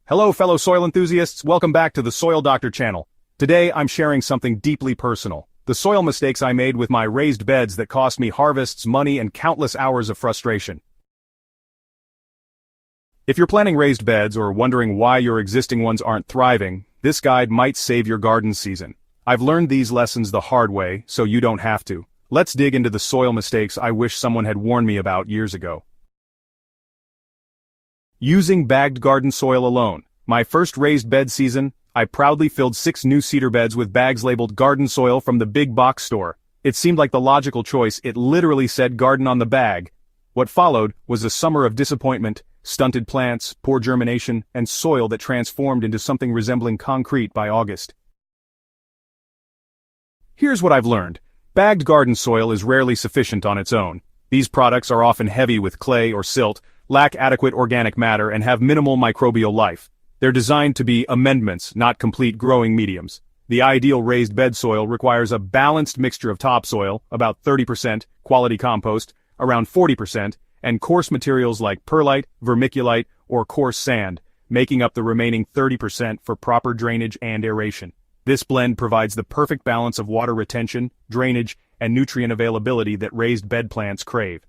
Hello fellow soil enthusiasts, welcome back to the Soil Doctor channel. Today I'm sharing something deeply personal. The soil mistakes I made with my raised beds that cost me harvests, money, and countless hours of frustration. If you're planning raised beds or wondering why your existing ones aren't thriving, this guide might save your garden season. I've learned these lessons the hard way, so you don't have to. Let's dig into the soil mistakes I wish someone had warned me about years ago. Using bagged garden soil alone. My first raised bed season, I proudly filled 6 new cedar beds with bags labeled garden soil from the big box store. It seemed like the logical choice, it literally said garden on the bag. What followed was a summer of disappointment, stunted plants, poor germination, and soil that transformed into something resembling concrete by August. Here's what I've learned. Bagged garden soil is rarely sufficient on its own. These products are often heavy with clay or silt, lack adequate organic matter, and have minimal microbial life. They're designed to be amendments, not complete growing mediums. The ideal raised bed soil requires a balanced mixture of topsoil, about 30%, quality compost, around 40%, and coarse materials like perlite, vermiculite, or coarse sand, making up the remaining 30% for proper drainage and aeration. This blend provides the perfect balance of water retention, drainage, and nutrient availability that raised bed plants crave.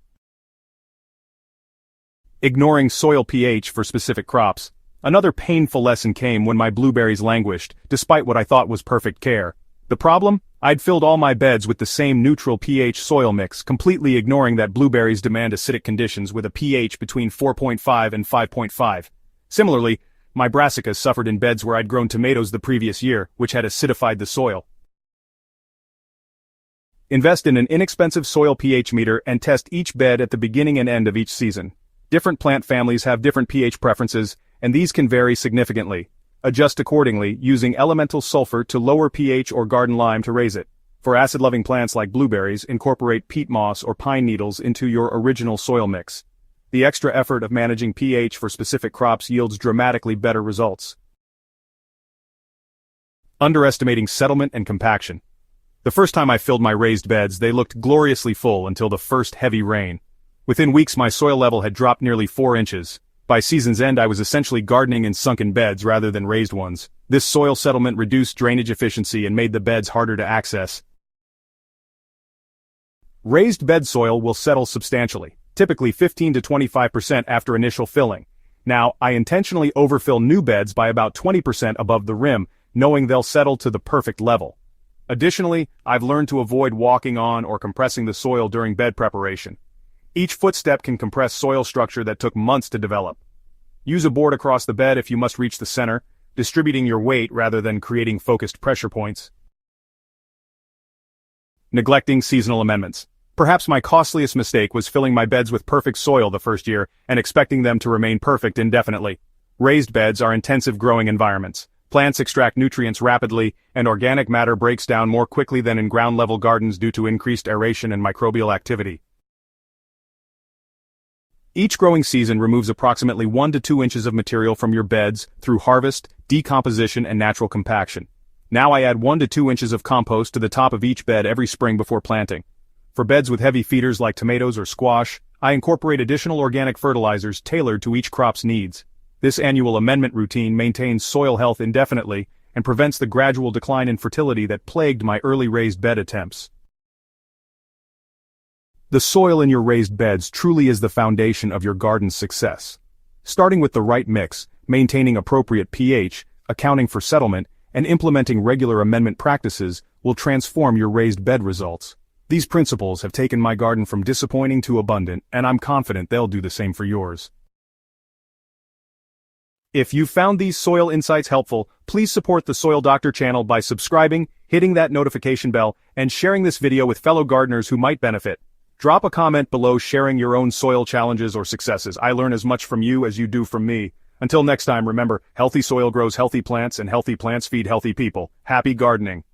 Ignoring soil pH for specific crops. Another painful lesson came when my blueberries languished, despite what I thought was perfect care. The problem? I'd filled all my beds with the same neutral pH soil mix, completely ignoring that blueberries demand acidic conditions with a pH between 4.5 and 5.5. Similarly, my brassicas suffered in beds where I'd grown tomatoes the previous year, which had acidified the soil. Invest in an inexpensive soil pH meter and test each bed at the beginning and end of each season. Different plant families have different pH preferences, and these can vary significantly. Adjust accordingly, using elemental sulfur to lower pH or garden lime to raise it. For acid-loving plants like blueberries, incorporate peat moss or pine needles into your original soil mix. The extra effort of managing pH for specific crops yields dramatically better results. Underestimating settlement and compaction. The first time I filled my raised beds, they looked gloriously full until the first heavy rain. Within weeks my soil level had dropped nearly 4 inches. By season's end I was essentially gardening in sunken beds rather than raised ones. This soil settlement reduced drainage efficiency and made the beds harder to access. Raised bed soil will settle substantially, typically 15 to 25% after initial filling. Now, I intentionally overfill new beds by about 20% above the rim, knowing they'll settle to the perfect level. Additionally, I've learned to avoid walking on or compressing the soil during bed preparation. Each footstep can compress soil structure that took months to develop. Use a board across the bed if you must reach the center, distributing your weight rather than creating focused pressure points. Neglecting seasonal amendments. Perhaps my costliest mistake was filling my beds with perfect soil the first year and expecting them to remain perfect indefinitely. Raised beds are intensive growing environments. Plants extract nutrients rapidly, and organic matter breaks down more quickly than in ground-level gardens due to increased aeration and microbial activity. Each growing season removes approximately 1 to 2 inches of material from your beds through harvest, decomposition, and natural compaction. Now I add 1 to 2 inches of compost to the top of each bed every spring before planting. For beds with heavy feeders like tomatoes or squash, I incorporate additional organic fertilizers tailored to each crop's needs. This annual amendment routine maintains soil health indefinitely and prevents the gradual decline in fertility that plagued my early raised bed attempts. The soil in your raised beds truly is the foundation of your garden's success. Starting with the right mix, maintaining appropriate pH, accounting for settlement, and implementing regular amendment practices will transform your raised bed results. These principles have taken my garden from disappointing to abundant, and I'm confident they'll do the same for yours. If you found these soil insights helpful, please support the Soil Doctor channel by subscribing, hitting that notification bell, and sharing this video with fellow gardeners who might benefit. Drop a comment below sharing your own soil challenges or successes. I learn as much from you as you do from me. Until next time, remember, healthy soil grows healthy plants and healthy plants feed healthy people. Happy gardening.